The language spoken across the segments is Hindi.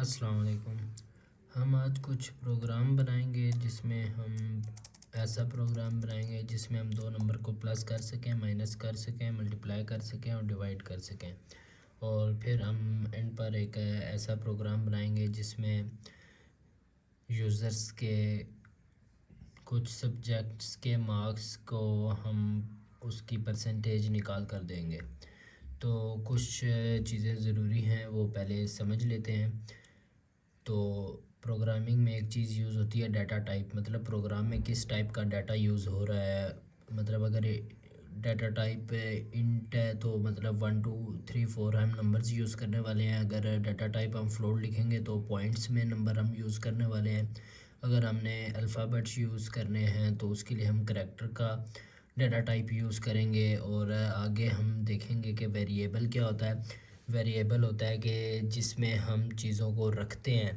अस्सलाम वालेकुम। हम आज कुछ प्रोग्राम बनाएंगे जिसमें हम ऐसा प्रोग्राम बनाएंगे जिसमें हम दो नंबर को प्लस कर सकें, माइनस कर सकें, मल्टीप्लाई कर सकें और डिवाइड कर सकें। और फिर हम एंड पर एक ऐसा प्रोग्राम बनाएंगे जिसमें यूज़र्स के कुछ सब्जेक्ट्स के मार्क्स को हम उसकी परसेंटेज निकाल कर देंगे। तो कुछ चीज़ें ज़रूरी हैं वो पहले समझ लेते हैं। तो प्रोग्रामिंग में एक चीज़ यूज़ होती है डाटा टाइप, मतलब प्रोग्राम में किस टाइप का डाटा यूज़ हो रहा है। मतलब अगर डाटा टाइप इंट है तो मतलब 1 2 3 4 हम नंबर्स यूज़ करने वाले हैं। अगर डाटा टाइप हम फ्लोट लिखेंगे तो पॉइंट्स में नंबर हम यूज़ करने वाले हैं। अगर हमने अल्फ़ाबेट्स यूज़ करने हैं तो उसके लिए हम करैक्टर का डाटा टाइप यूज़ करेंगे। और आगे हम देखेंगे कि वेरिएबल क्या होता है। वेरिएबल होता है कि जिसमें हम चीज़ों को रखते हैं।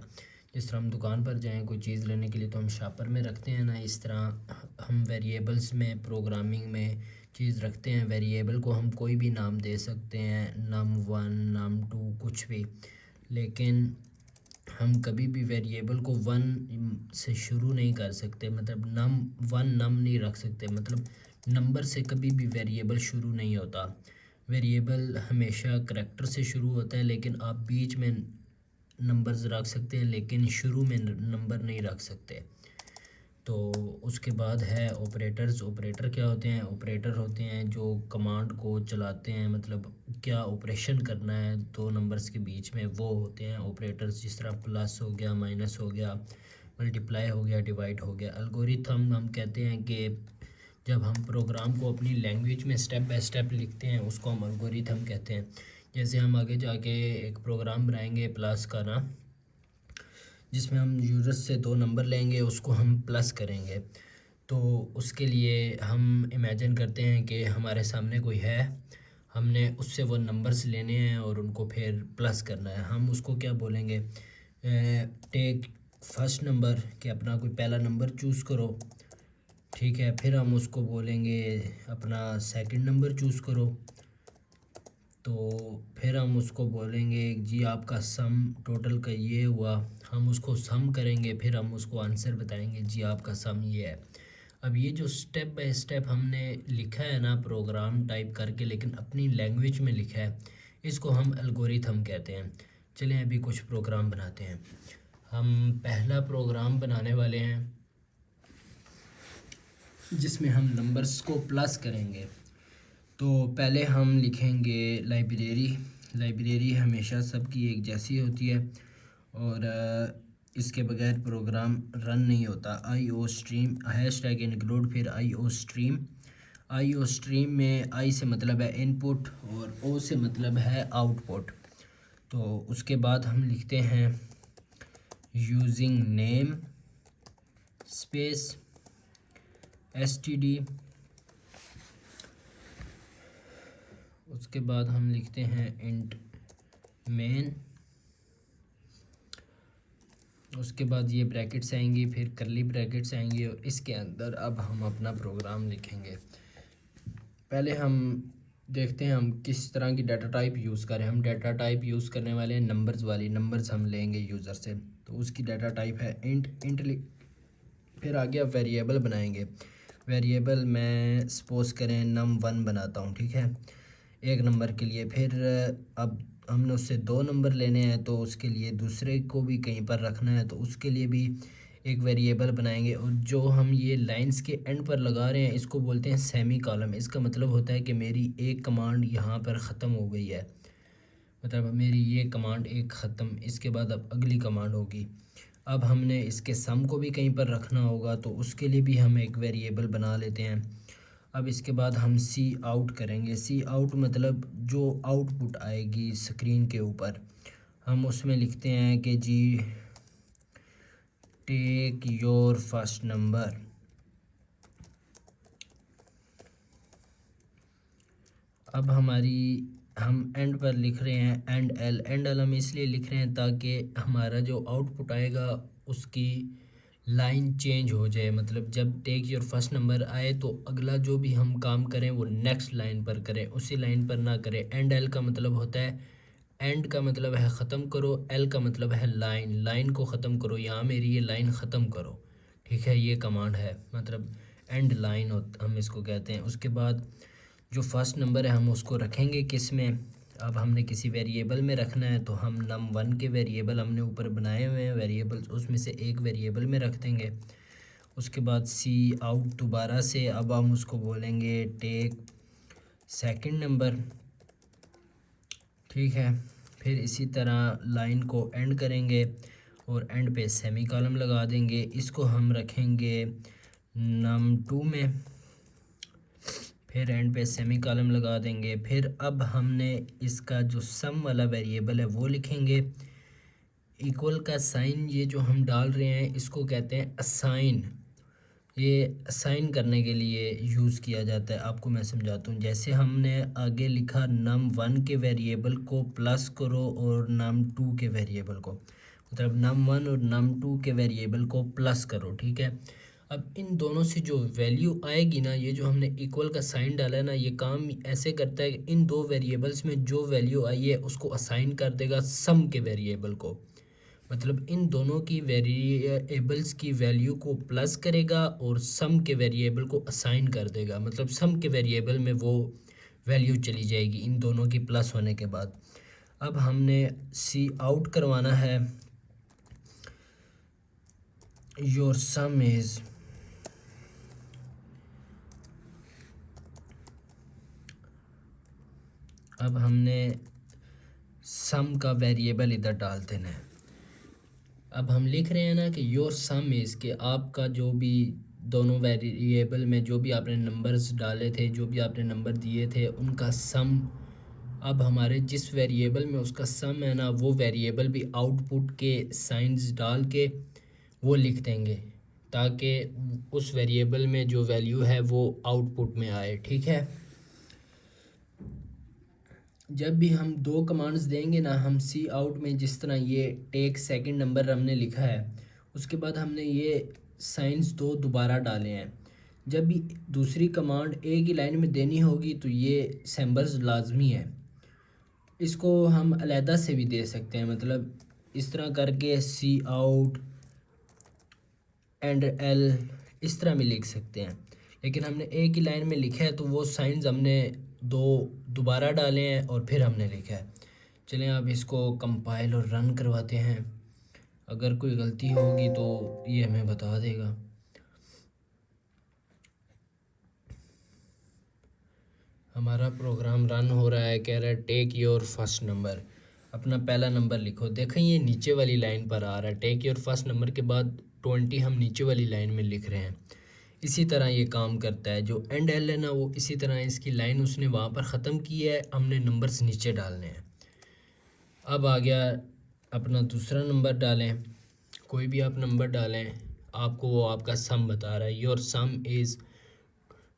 जिस तरह हम दुकान पर जाएं कोई चीज़ लेने के लिए तो हम शॉपर में रखते हैं ना, इस तरह हम वेरिएबल्स में प्रोग्रामिंग में चीज़ रखते हैं। वेरिएबल को हम कोई भी नाम दे सकते हैं, num1 num2 कुछ भी, लेकिन हम कभी भी वेरिएबल को वन से शुरू नहीं कर सकते। मतलब num1 num नहीं रख सकते, मतलब नंबर से कभी भी वेरिएबल शुरू नहीं होता। वेरिएबल हमेशा करैक्टर से शुरू होता है, लेकिन आप बीच में नंबर्स रख सकते हैं लेकिन शुरू में नंबर नहीं रख सकते। तो उसके बाद है ऑपरेटर्स। ऑपरेटर क्या होते हैं? ऑपरेटर होते हैं जो कमांड को चलाते हैं, मतलब क्या ऑपरेशन करना है दो नंबर्स के बीच में, वो होते हैं ऑपरेटर्स। जिस तरह प्लस हो गया, माइनस हो गया, मल्टीप्लाई हो गया, डिवाइड हो गया। एल्गोरिथम हम कहते हैं कि जब हम प्रोग्राम को अपनी लैंग्वेज में स्टेप बाय स्टेप लिखते हैं उसको हम एल्गोरिथम कहते हैं। जैसे हम आगे जाके एक प्रोग्राम बनाएंगे प्लस का ना, जिसमें हम यूज़र्स से दो नंबर लेंगे उसको हम प्लस करेंगे। तो उसके लिए हम इमेजिन करते हैं कि हमारे सामने कोई है, हमने उससे वो नंबर्स लेने हैं और उनको फिर प्लस करना है। हम उसको क्या बोलेंगे? टेक फर्स्ट नंबर, कि अपना कोई पहला नंबर चूज़ करो, ठीक है। फिर हम उसको बोलेंगे अपना सेकंड नंबर चूज़ करो। तो फिर हम उसको बोलेंगे जी आपका सम टोटल का ये हुआ, हम उसको सम करेंगे, फिर हम उसको आंसर बताएंगे जी आपका सम ये है। अब ये जो स्टेप बाय स्टेप हमने लिखा है ना प्रोग्राम टाइप करके, लेकिन अपनी लैंग्वेज में लिखा है, इसको हम एल्गोरिथम कहते हैं। चलें अभी कुछ प्रोग्राम बनाते हैं। हम पहला प्रोग्राम बनाने वाले हैं जिसमें हम नंबर्स को प्लस करेंगे। तो पहले हम लिखेंगे लाइब्रेरी। लाइब्रेरी हमेशा सबकी एक जैसी होती है और इसके बगैर प्रोग्राम रन नहीं होता। I O stream hashtag include, फिर I O stream. I O stream में आई से मतलब है इनपुट और ओ से मतलब है आउटपुट। तो उसके बाद हम लिखते हैं यूजिंग नेम स्पेस एसटीडी। उसके बाद हम लिखते हैं इंट मेन। उसके बाद ये ब्रैकेट्स आएंगी, फिर करली ब्रैकेट्स आएंगी और इसके अंदर अब हम अपना प्रोग्राम लिखेंगे। पहले हम देखते हैं हम किस तरह की डाटा टाइप यूज़ करें। हम डाटा टाइप यूज़ करने वाले हैं नंबर्स वाली। नंबर्स हम लेंगे यूज़र से, तो उसकी डाटा टाइप है इंट। फिर आगे अब वेरिएबल बनाएंगे। वेरिएबल मैं सपोज करें num1 बनाता हूँ, ठीक है, एक नंबर के लिए। फिर अब हमने उससे दो नंबर लेने हैं तो उसके लिए दूसरे को भी कहीं पर रखना है, तो उसके लिए भी एक वेरिएबल बनाएंगे। और जो हम ये लाइंस के एंड पर लगा रहे हैं इसको बोलते हैं सेमी कॉलम। इसका मतलब होता है कि मेरी एक कमांड यहाँ पर ख़त्म हो गई है, मतलब मेरी ये कमांड एक ख़त्म, इसके बाद अब अगली कमांड होगी। अब हमने इसके सम को भी कहीं पर रखना होगा तो उसके लिए भी हम एक वेरिएबल बना लेते हैं। अब इसके बाद हम सी आउट करेंगे। सी आउट मतलब जो आउटपुट आएगी स्क्रीन के ऊपर, हम उसमें लिखते हैं कि जी टेक योर फर्स्ट नंबर। अब हम एंड पर लिख रहे हैं एंड एल। एंड एल हम इसलिए लिख रहे हैं ताकि हमारा जो आउटपुट आएगा उसकी लाइन चेंज हो जाए। मतलब जब टेक योर फर्स्ट नंबर आए तो अगला जो भी हम काम करें वो नेक्स्ट लाइन पर करें, उसी लाइन पर ना करें। एंड एल का मतलब होता है एंड का मतलब है ख़त्म करो, एल का मतलब है लाइन, लाइन को ख़त्म करो, यहाँ मेरी ये लाइन ख़त्म करो। ठीक है, ये कमांड है, मतलब एंड लाइन हम इसको कहते हैं। उसके बाद जो फर्स्ट नंबर है हम उसको रखेंगे किस में, अब हमने किसी वेरिएबल में रखना है, तो हम num1 के वेरिएबल हमने ऊपर बनाए हुए हैं वेरिएबल्स, उसमें से एक वेरिएबल में रख देंगे। उसके बाद सी आउट दोबारा से अब हम उसको बोलेंगे टेक सेकंड नंबर। ठीक है, फिर इसी तरह लाइन को एंड करेंगे और एंड पे सेमी कॉलम लगा देंगे। इसको हम रखेंगे num2 में, फिर एंड पे सेमी कॉलम लगा देंगे। फिर अब हमने इसका जो सम वाला वेरिएबल है वो लिखेंगे। इक्वल का साइन ये जो हम डाल रहे हैं इसको कहते हैं असाइन, ये असाइन करने के लिए यूज़ किया जाता है। आपको मैं समझाता हूँ, जैसे हमने आगे लिखा num1 के वेरिएबल को प्लस करो और num2 के वेरिएबल को, मतलब num1 और num2 के वेरिएबल को प्लस करो। ठीक है, अब इन दोनों से जो वैल्यू आएगी ना, ये जो हमने इक्वल का साइन डाला है ना, ये काम ऐसे करता है कि इन दो वेरिएबल्स में जो वैल्यू आई है उसको असाइन कर देगा सम के वेरिएबल को, मतलब इन दोनों की वेरिएबल्स की वैल्यू को प्लस करेगा और सम के वेरिएबल को असाइन कर देगा, मतलब सम के वेरिएबल में वो वैल्यू चली जाएगी इन दोनों की प्लस होने के बाद। अब हमने सी आउट करवाना है योर सम इज़, अब हमने सम का वेरिएबल इधर डाल देना है। अब हम लिख रहे हैं ना कि योर सम इज़, कि आपका जो भी दोनों वेरिएबल में जो भी आपने नंबर्स डाले थे, जो भी आपने नंबर दिए थे, उनका सम, अब हमारे जिस वेरिएबल में उसका सम है ना, वो वेरिएबल भी आउटपुट के साइंस डाल के वो लिख देंगे, ताकि उस वेरिएबल में जो वैल्यू है वो आउटपुट में आए। ठीक है, जब भी हम दो कमांड्स देंगे ना, हम सी आउट में जिस तरह ये टेक सेकंड नंबर हमने लिखा है, उसके बाद हमने ये साइंस दो दोबारा डाले हैं। जब भी दूसरी कमांड एक ही लाइन में देनी होगी तो ये सिंबल्स लाजमी है। इसको हम अलहदा से भी दे सकते हैं, मतलब इस तरह करके सी आउट एंड एल इस तरह भी लिख सकते हैं, लेकिन हमने एक ही लाइन में लिखा है तो वो साइंस हमने दो दोबारा डाले हैं और फिर हमने लिखा है। चलें अब इसको कंपाइल और रन करवाते हैं, अगर कोई गलती होगी तो ये हमें बता देगा। हमारा प्रोग्राम रन हो रहा है, कह रहा है टेक योर फर्स्ट नंबर, अपना पहला नंबर लिखो। देखें ये नीचे वाली लाइन पर आ रहा है, टेक योर फर्स्ट नंबर के बाद 20 हम नीचे वाली लाइन में लिख रहे हैं। इसी तरह ये काम करता है, जो एंड एल है ना वो इसी तरह इसकी लाइन उसने वहाँ पर ख़त्म की है, हमने नंबर्स नीचे डालने हैं। अब आ गया अपना दूसरा नंबर डालें, कोई भी आप नंबर डालें, आपको वो आपका सम बता रहा है, योर सम इज़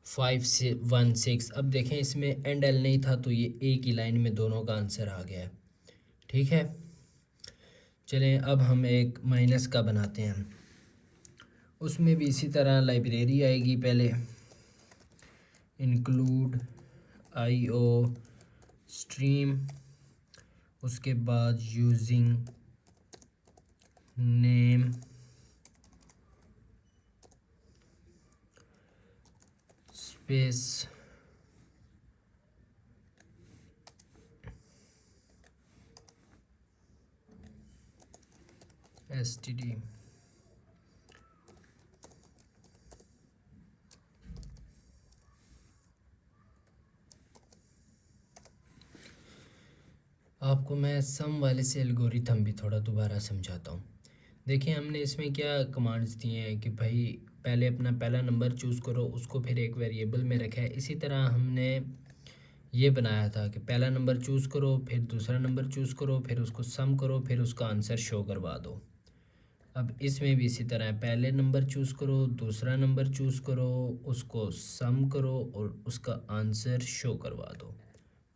516। अब देखें इसमें एंड एल नहीं था तो ये एक ही लाइन में दोनों का आंसर आ गया है। ठीक है, चलें अब हम एक माइनस का बनाते हैं, उसमें भी इसी तरह लाइब्रेरी आएगी, पहले इंक्लूड IO स्ट्रीम, उसके बाद यूजिंग नेम स्पेस STD। आपको मैं सम वाले से एल्गोरिथम भी थोड़ा दोबारा समझाता हूँ। देखिए हमने इसमें क्या कमांड्स दिए हैं कि भाई पहले अपना पहला नंबर चूज़ करो, उसको फिर एक वेरिएबल में रखा है। इसी तरह हमने ये बनाया था कि पहला नंबर चूज़ करो, फिर दूसरा नंबर चूज़ करो, फिर उसको सम करो, फिर उसका आंसर शो करवा दो। अब इसमें भी इसी तरह पहले नंबर चूज़ करो, दूसरा नंबर चूज़ करो, उसको सम करो और उसका आंसर शो करवा दो।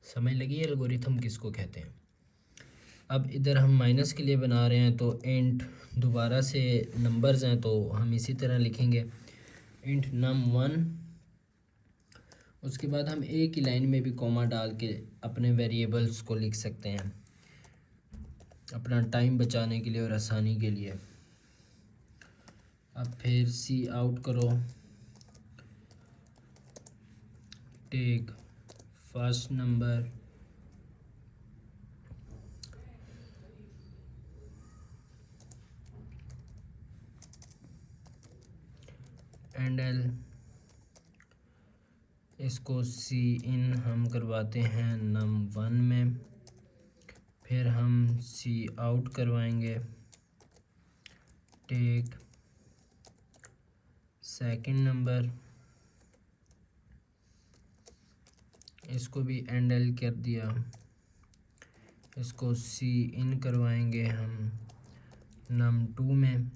समझ लगी एल्गोरिथम किसको कहते हैं। अब इधर हम माइनस के लिए बना रहे हैं तो इंट दोबारा से नंबर्स हैं तो हम इसी तरह लिखेंगे इंट num1, उसके बाद हम एक ही लाइन में भी कॉमा डाल के अपने वेरिएबल्स को लिख सकते हैं। अपना टाइम बचाने के लिए और आसानी के लिए। अब फिर सी आउट करो, take first number and L, इसको सी इन हम करवाते हैं num1 में, फिर हम सी आउट करवाएंगे, टेक सेकंड नंबर, इसको भी एंड एल कर दिया, इसको सी इन करवाएंगे हम num2 में,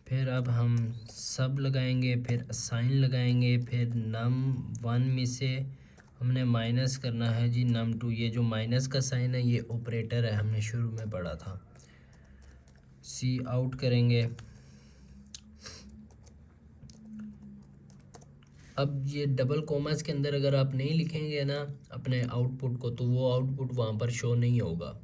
फिर अब हम सब लगाएंगे, फिर असाइन लगाएंगे, फिर num1 में से हमने माइनस करना है जी num2। ये जो माइनस का साइन है ये ऑपरेटर है, हमने शुरू में पढ़ा था। सी आउट करेंगे। अब ये डबल कॉमास के अंदर अगर आप नहीं लिखेंगे ना अपने आउटपुट को, तो वो आउटपुट वहाँ पर शो नहीं होगा।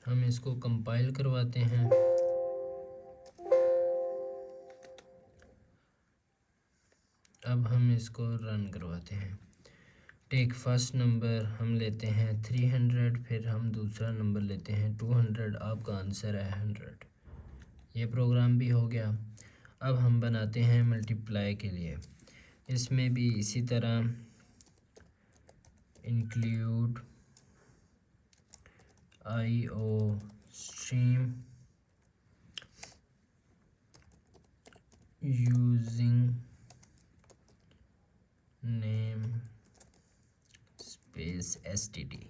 हम इसको कंपाइल करवाते हैं। अब हम इसको रन करवाते हैं। टेक फर्स्ट नंबर हम लेते हैं 300, फिर हम दूसरा नंबर लेते हैं 200। आपका आंसर है 100। ये प्रोग्राम भी हो गया। अब हम बनाते हैं मल्टीप्लाई के लिए। इसमें भी इसी तरह include IO stream using name space std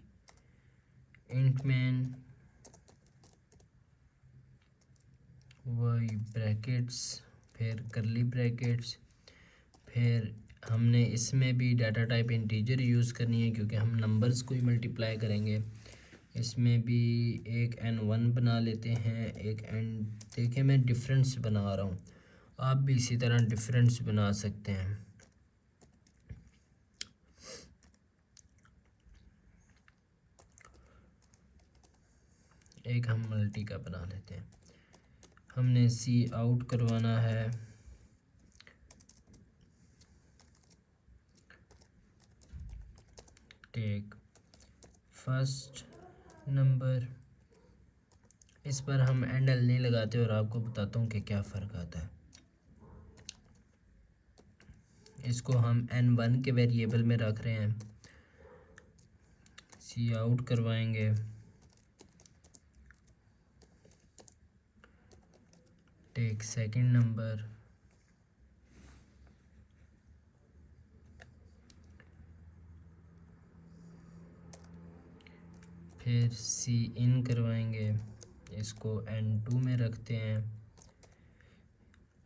int man वही ब्रैकेट्स, फिर करली ब्रैकेट्स, फिर हमने इसमें भी डाटा टाइप इंटीजर यूज़ करनी है क्योंकि हम नंबर्स को ही मल्टीप्लाई करेंगे। इसमें भी एक n1 बना लेते हैं, एक n, देखें मैं डिफरेंस बना रहा हूँ, आप भी इसी तरह डिफरेंस बना सकते हैं। एक हम मल्टी का बना लेते हैं। हमने सी आउट करवाना है, टेक फर्स्ट नंबर। इस पर हम एंड एल नहीं लगाते और आपको बताता हूँ कि क्या फ़र्क आता है। इसको हम n1 के वेरिएबल में रख रहे हैं। सी आउट करवाएंगे, टेक सेकंड नंबर, फिर सी इन करवाएंगे, इसको n2 में रखते हैं।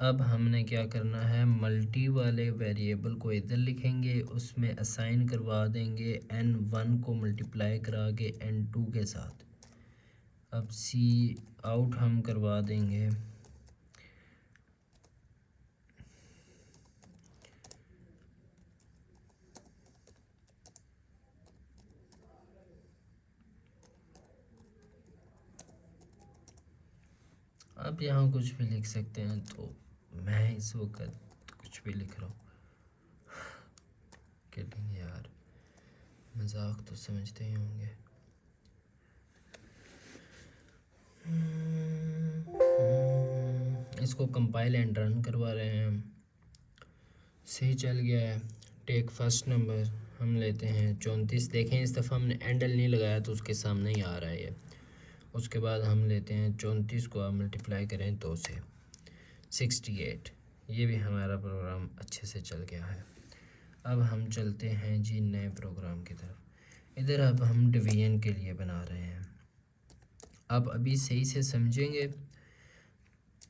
अब हमने क्या करना है, मल्टी वाले वेरिएबल को इधर लिखेंगे, उसमें असाइन करवा देंगे n1 को मल्टीप्लाई करा के n2 के साथ। अब सी आउट हम करवा देंगे, आप यहाँ कुछ भी लिख सकते हैं, तो मैं इस वक्त कुछ भी लिख रहा हूँ। किडिंग यार, मजाक तो समझते ही होंगे। इसको कंपाइल एंड रन करवा रहे हैं हम। सही चल गया है। टेक फर्स्ट नंबर हम लेते हैं 34। देखें इस दफ़ा हमने एंडल नहीं लगाया तो उसके सामने ही आ रहा है ये। उसके बाद हम लेते हैं 34 को आप मल्टीप्लाई करें 2 से 68। ये भी हमारा प्रोग्राम अच्छे से चल गया है। अब हम चलते हैं जी नए प्रोग्राम की तरफ। इधर अब हम डिवीजन के लिए बना रहे हैं। आप अभी सही से समझेंगे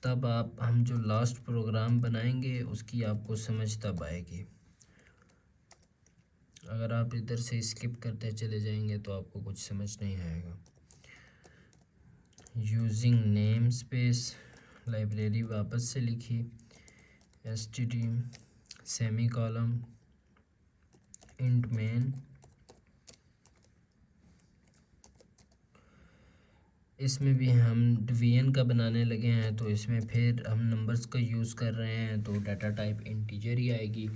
तब हम जो लास्ट प्रोग्राम बनाएंगे उसकी आपको समझ तब आएगी। अगर आप इधर से स्किप करते चले जाएंगे तो आपको कुछ समझ नहीं आएगा। यूजिंग नेम स्पेस, लाइब्रेरी वापस से लिखी, std semi column int main. इसमें भी हम डिवीजन का बनाने लगे हैं, तो इसमें फिर हम नंबर्स का यूज़ कर रहे हैं, तो डाटा टाइप इंटीजर ही आएगी,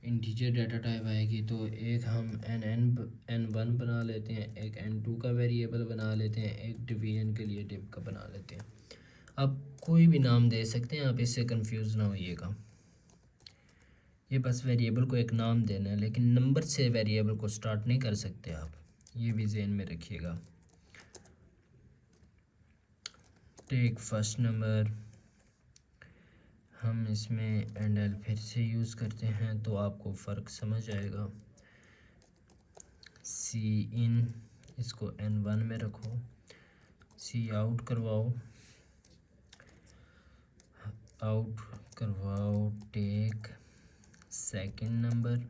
इंटीजर डाटा टाइप आएगी। तो एक हम n1 बना लेते हैं, एक n2 का वेरिएबल बना लेते हैं, एक डिवीजन के लिए डिव का बना लेते हैं। अब कोई भी नाम दे सकते हैं, आप इससे कंफ्यूज ना होइएगा। ये बस वेरिएबल को एक नाम देना है, लेकिन नंबर से वेरिएबल को स्टार्ट नहीं कर सकते आप, ये भी ज़हन में रखिएगा। टेक फर्स्ट नंबर, हम इसमें एंड एल फिर से यूज़ करते हैं तो आपको फ़र्क समझ आएगा। सी इन, इसको n1 में रखो, सी आउट करवाओ, टेक सेकंड नंबर।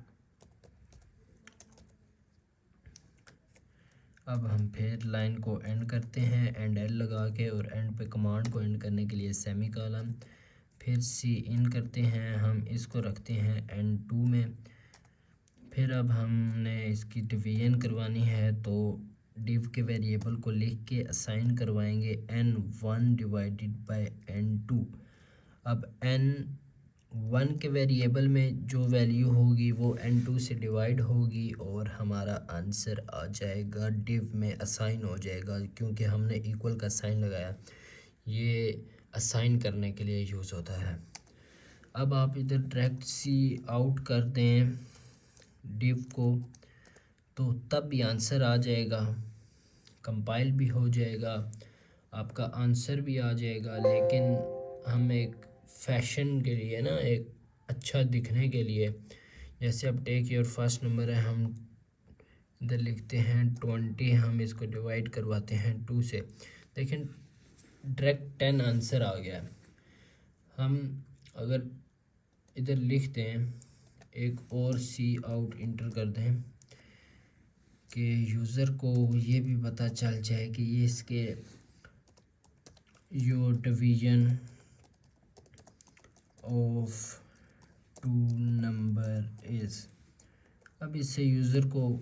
अब हम फिर लाइन को एंड करते हैं एंड एल लगा के, और एंड पे कमांड को एंड करने के लिए सेमी कॉलम, फिर सी इन करते हैं, हम इसको रखते हैं n2 में। फिर अब हमने इसकी डिवीजन करवानी है, तो डिव के वेरिएबल को लिख के असाइन करवाएंगे n1 डिवाइडेड बाय n2। अब n1 के वेरिएबल में जो वैल्यू होगी वो n2 से डिवाइड होगी और हमारा आंसर आ जाएगा, डिव में असाइन हो जाएगा, क्योंकि हमने इक्वल का साइन लगाया। ये असाइन करने के लिए यूज़ होता है। अब आप इधर डायरेक्ट सी आउट कर दें डिव को, तो तब भी आंसर आ जाएगा, कंपाइल भी हो जाएगा, आपका आंसर भी आ जाएगा। लेकिन हम एक फैशन के लिए ना, एक अच्छा दिखने के लिए, जैसे अब टेक योर फर्स्ट नंबर है, हम इधर लिखते हैं 20, हम इसको डिवाइड करवाते हैं 2 से, देखें डायरेक्ट 10 आंसर आ गया। हम अगर इधर लिख दें, एक और सी आउट इंटर कर दें कि यूज़र को ये भी पता चल जाए कि ये इसके your division of 2 number is. अब इससे यूज़र को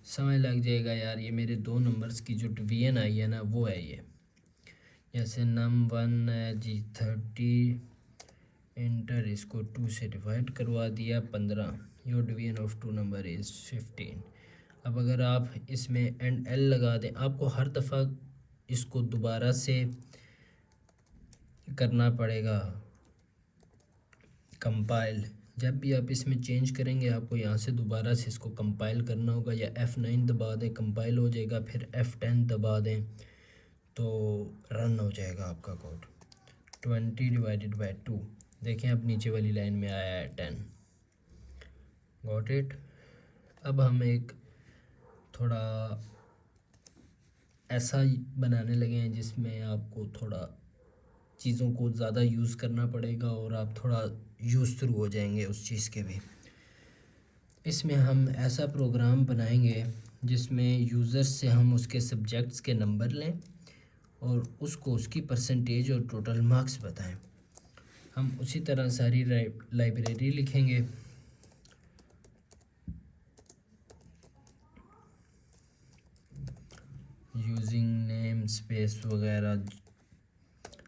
समझ लग जाएगा, यार ये मेरे 2 नंबर्स की जो डिवीजन आई है ना, वो है ये। जैसे num1 है जी 30, इंटर, इसको 2 से डिवाइड करवा दिया 15, your division of 2 number is 15। अब अगर आप इसमें एंड एल लगा दें, आपको हर दफ़ा इसको दोबारा से करना पड़ेगा कंपाइल। जब भी आप इसमें चेंज करेंगे, आपको यहाँ से दोबारा से इसको कंपाइल करना होगा, या F9 दबा दें, कंपाइल हो जाएगा, फिर F10 दबा दें तो रन हो जाएगा आपका कोड। 20 डिवाइडेड बाई 2, देखें अब नीचे वाली लाइन में आया है 10। Got it. अब हम एक थोड़ा ऐसा बनाने लगे हैं जिसमें आपको थोड़ा चीज़ों को ज़्यादा यूज़ करना पड़ेगा और आप थोड़ा यूज़ थ्रू हो जाएंगे उस चीज़ के भी। इसमें हम ऐसा प्रोग्राम बनाएंगे जिसमें यूज़र्स से हम उसके सब्जेक्ट्स के नंबर लें और उसको उसकी परसेंटेज और टोटल मार्क्स बताएं। हम उसी तरह सारी लाइब्रेरी लिखेंगे। यूजिंग नेम स्पेस वगैरह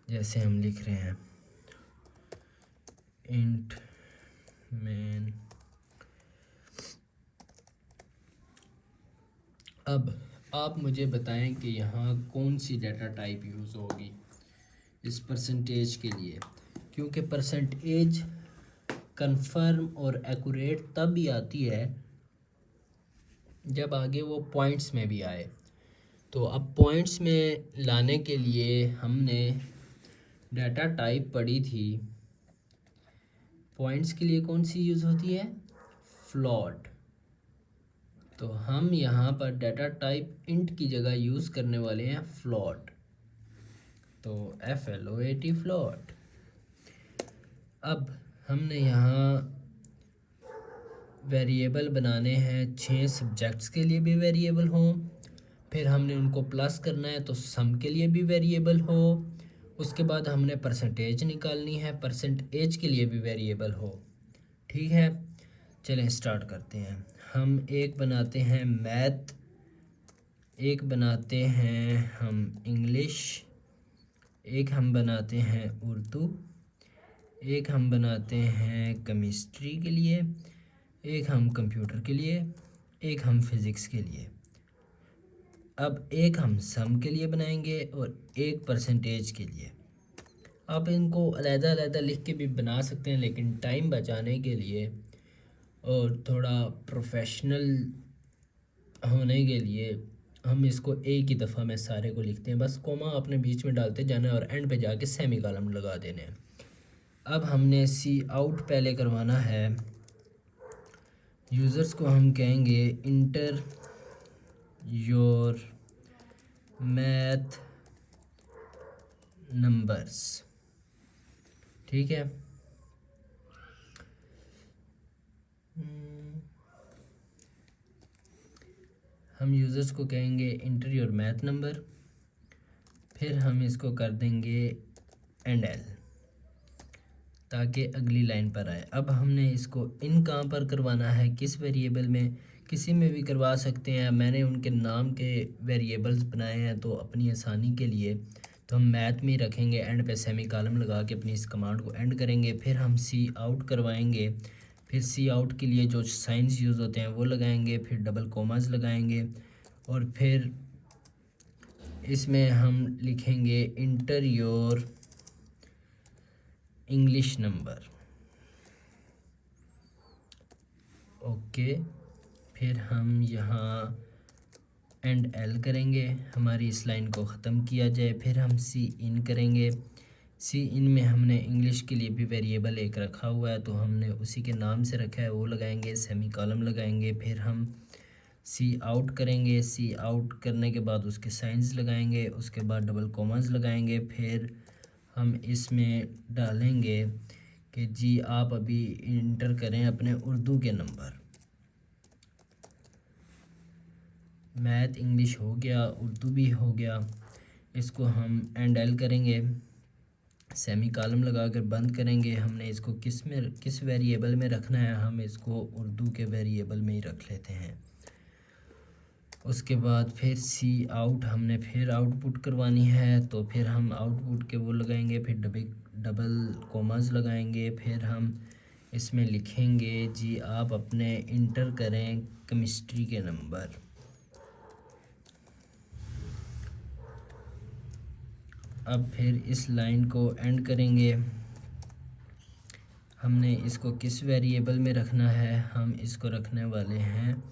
जैसे हम लिख रहे हैं, इंट मेन। अब आप मुझे बताएं कि यहाँ कौन सी डाटा टाइप यूज़ होगी इस परसेंटेज के लिए, क्योंकि परसेंटेज कंफर्म और एक्यूरेट तब भी आती है जब आगे वो पॉइंट्स में भी आए। तो अब पॉइंट्स में लाने के लिए हमने डाटा टाइप पढ़ी थी, पॉइंट्स के लिए कौन सी यूज़ होती है, फ्लोट। तो हम यहाँ पर डाटा टाइप इंट की जगह यूज़ करने वाले हैं फ्लोट, तो FLOAT फ्लोट। अब हमने यहाँ वेरिएबल बनाने हैं 6 सब्जेक्ट्स के लिए भी वेरिएबल हों, फिर हमने उनको प्लस करना है तो सम के लिए भी वेरिएबल हो, उसके बाद हमने परसेंटेज निकालनी है, परसेंटेज के लिए भी वेरिएबल हो। ठीक है, चलें स्टार्ट करते हैं। हम एक बनाते हैं मैथ, एक बनाते हैं हम इंग्लिश, एक हम बनाते हैं उर्दू, एक हम बनाते हैं केमिस्ट्री के लिए, एक हम कंप्यूटर के लिए, एक हम फिज़िक्स के लिए। अब एक हम सम के लिए बनाएंगे और एक परसेंटेज के लिए। आप इनको अलग-अलग लिख के भी बना सकते हैं, लेकिन टाइम बचाने के लिए और थोड़ा प्रोफेशनल होने के लिए हम इसको एक ही दफ़ा में सारे को लिखते हैं। बस कोमा अपने बीच में डालते जाना है और एंड पे जाके सेमी कॉलम लगा देने हैं। अब हमने सी आउट पहले करवाना है। यूज़र्स को हम कहेंगे इंटर योर मैथ नंबर्स। ठीक है, हम यूज़र्स को कहेंगे इंटर योर मैथ नंबर, फिर हम इसको कर देंगे एंड एल ताकि अगली लाइन पर आए। अब हमने इसको इन कहाँ पर करवाना है, किस वेरिएबल में, किसी में भी करवा सकते हैं। मैंने उनके नाम के वेरिएबल्स बनाए हैं तो अपनी आसानी के लिए तो हम मैथ में ही रखेंगे, एंड पे सेमी कॉलम लगा के अपनी इस कमांड को एंड करेंगे। फिर हम सी आउट करवाएंगे, फिर सी आउट के लिए जो साइंस यूज़ होते हैं वो लगाएंगे, फिर डबल कोमास लगाएंगे और फिर इसमें हम लिखेंगे inter your English number. Okay, फिर हम यहाँ एंड एल करेंगे, हमारी इस लाइन को ख़त्म किया जाए। फिर हम सी इन करेंगे। सी इन में हमने इंग्लिश के लिए भी वेरिएबल एक रखा हुआ है तो हमने उसी के नाम से रखा है, वो लगाएंगे, सेमी कॉलम लगाएंगे। फिर हम सी आउट करेंगे, सी आउट करने के बाद उसके साइंस लगाएंगे, उसके बाद डबल कोमास लगाएंगे। फिर हम इसमें डालेंगे कि जी आप अभी इंटर करें अपने उर्दू के नंबर। मैथ इंग्लिश हो गया, उर्दू भी हो गया। इसको हम एंड एल करेंगे, सेमी कॉलम लगा कर बंद करेंगे। हमने इसको किस वेरिएबल में रखना है, हम इसको उर्दू के वेरिएबल में ही रख लेते हैं। उसके बाद फिर सी आउट हमने फिर आउटपुट करवानी है तो फिर हम आउटपुट के वो लगाएंगे, फिर डबल कोमास लगाएंगे। फिर हम इसमें लिखेंगे जी आप अपने इंटर करें केमिस्ट्री के नंबर। अब फिर इस लाइन को एंड करेंगे। हमने इसको किस वेरिएबल में रखना है, हम इसको रखने वाले हैं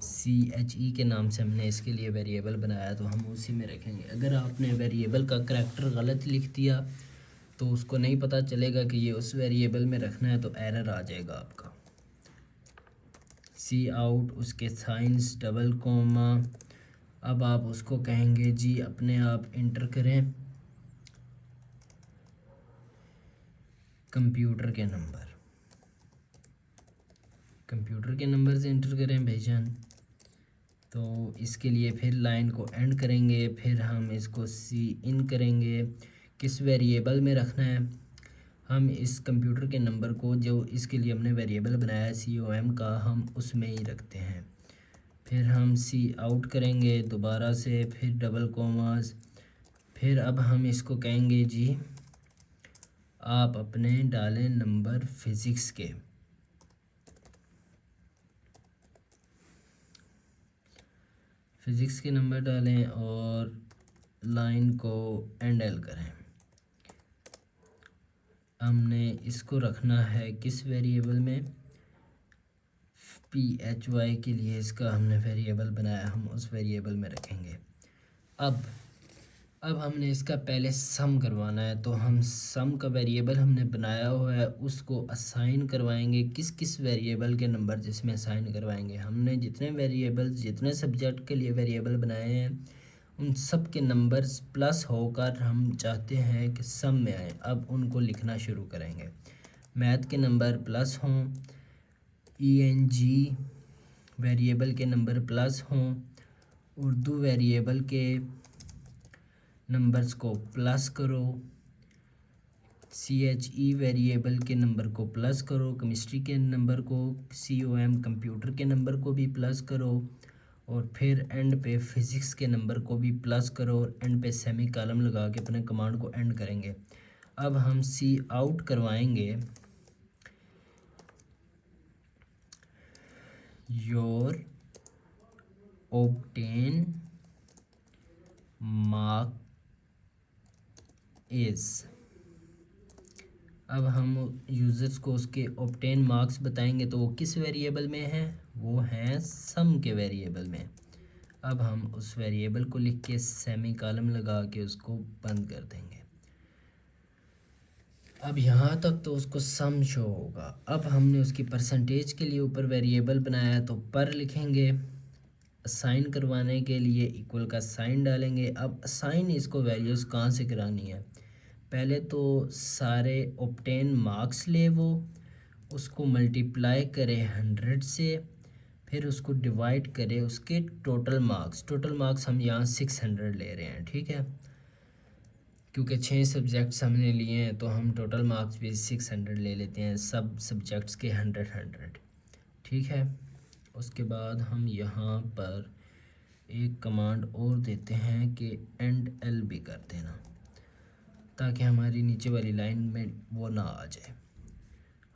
CHE के नाम से हमने इसके लिए वेरिएबल बनाया तो हम उसी में रखेंगे। अगर आपने वेरिएबल का करैक्टर गलत लिख दिया तो उसको नहीं पता चलेगा कि ये उस वेरिएबल में रखना है तो एरर आ जाएगा आपका। सी आउट, उसके साइंस, डबल कोमा। अब आप उसको कहेंगे जी अपने आप इंटर करें कंप्यूटर के नंबर। कंप्यूटर के नंबर से इंटर करें भाईजान। तो इसके लिए फिर लाइन को एंड करेंगे, फिर हम इसको सी इन करेंगे, किस वेरिएबल में रखना है। हम इस कंप्यूटर के नंबर को जो इसके लिए हमने वेरिएबल बनाया है COM का, हम उसमें ही रखते हैं। फिर हम सी आउट करेंगे दोबारा से, फिर डबल कोमास। फिर अब हम इसको कहेंगे जी आप अपने डालें नंबर फिज़िक्स के। फिज़िक्स के नंबर डालें और लाइन को एंड एल करें। हमने इसको रखना है किस वेरिएबल में, PHY के लिए इसका हमने वेरिएबल बनाया, हम उस वेरिएबल में रखेंगे। अब हमने इसका पहले सम करवाना है तो हम सम का वेरिएबल हमने बनाया हुआ है उसको असाइन करवाएंगे। किस किस वेरिएबल के नंबर जिसमें असाइन करवाएंगे, हमने जितने वेरिएबल जितने सब्जेक्ट के लिए वेरिएबल बनाए हैं उन सब के नंबर्स प्लस होकर हम चाहते हैं कि सम में आए। अब उनको लिखना शुरू करेंगे। मैथ के नंबर प्लस हों, ENG वेरिएबल के नंबर प्लस हों, उर्दू वेरिएबल के नंबर्स को प्लस करो, CHE वेरिएबल के नंबर को प्लस करो, केमिस्ट्री के नंबर को, COM कंप्यूटर के नंबर को भी प्लस करो, और फिर एंड पे फिज़िक्स के नंबर को भी प्लस करो, और एंड पे सेमी कॉलम लगा के अपने कमांड को एंड करेंगे। अब हम सी आउट करवाएंगे योर obtain mark is। अब हम यूज़र्स को उसके obtain marks बताएंगे तो वो किस वेरिएबल में है, वो हैं सम के वेरिएबल में। अब हम उस वेरिएबल को लिख के सेमी कॉलम लगा के उसको बंद कर देंगे। अब यहाँ तक तो उसको सम शो होगा। अब हमने उसकी परसेंटेज के लिए ऊपर वेरिएबल बनाया तो पर लिखेंगे, असाइन करवाने के लिए इक्वल का साइन डालेंगे। अब असाइन इसको वैल्यूज़ कहाँ से करानी है, पहले तो सारे ऑब्टेन मार्क्स ले वो उसको मल्टीप्लाई करे 100 से, फिर उसको डिवाइड करे उसके टोटल मार्क्स हम यहाँ 600 ले रहे हैं, ठीक है, क्योंकि 6 सब्जेक्ट्स हमने लिए हैं तो हम टोटल मार्क्स भी 600 ले लेते हैं, सब सब्जेक्ट्स के 100, ठीक है। उसके बाद हम यहाँ पर एक कमांड और देते हैं कि एंड एल भी कर देना, ताकि हमारी नीचे वाली लाइन में वो ना आ जाए।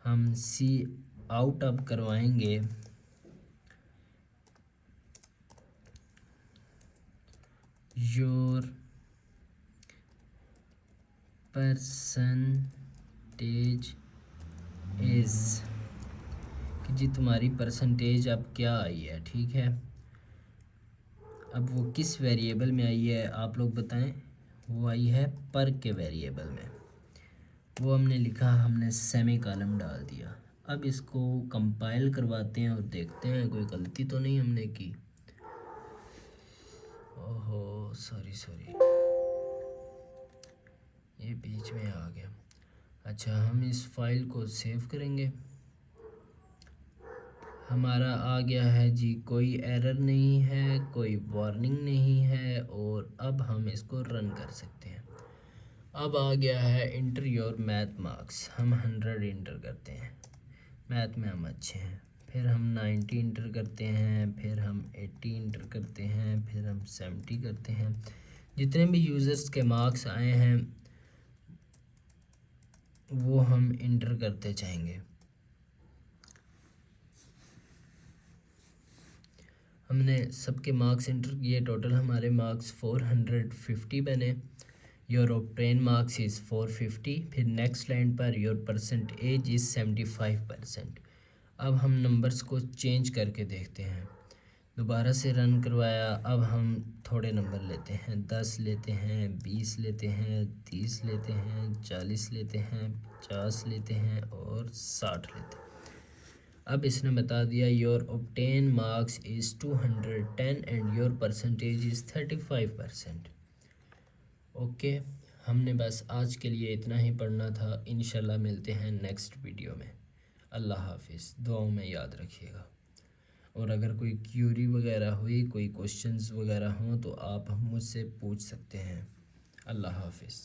हम सी आउट अब करवाएंगे योर परसेंटेज इज़, कि जी तुम्हारी परसेंटेज अब क्या आई है, ठीक है। अब वो किस वेरिएबल में आई है आप लोग बताएं, वो आई है पर के वेरिएबल में, वो हमने लिखा, हमने सेमी कॉलम डाल दिया। अब इसको कंपाइल करवाते हैं और देखते हैं कोई गलती तो नहीं हमने की। ओहो सॉरी ये बीच में आ गया। अच्छा हम इस फाइल को सेव करेंगे, हमारा आ गया है जी, कोई एरर नहीं है, कोई वार्निंग नहीं है, और अब हम इसको रन कर सकते हैं। अब आ गया है इंटर योर मैथ मार्क्स, हम 100 इंटर करते हैं, मैथ में हम अच्छे हैं, फिर हम 90 इंटर करते हैं, फिर हम 80 इंटर करते हैं, फिर हम 70 करते हैं। जितने भी यूज़र्स के मार्क्स आए हैं वो हम इंटर करते जाएंगे। हमने सबके मार्क्स इंटर किए, टोटल हमारे मार्क्स 450 बने। योर ऑब्टेन मार्क्स इज़ 450, फिर next line per your percentage is 75%। अब हम नंबर्स को चेंज करके देखते हैं, दोबारा से रन करवाया। अब हम थोड़े नंबर लेते हैं, 10 लेते हैं, 20 लेते हैं, 30 लेते हैं, 40 लेते हैं, 50 लेते हैं और 60 लेते हैं। अब इसने बता दिया your obtain marks is 210 and your percentage is 35%। Okay, हमने बस आज के लिए इतना ही पढ़ना था। इंशाल्लाह मिलते हैं नेक्स्ट वीडियो में। अल्लाह हाफिज़, दुआओं में याद रखिएगा। और अगर कोई क्यूरी वगैरह हुई, कोई क्वेश्चंस वगैरह हों तो आप मुझसे पूछ सकते हैं। अल्लाह हाफिज़।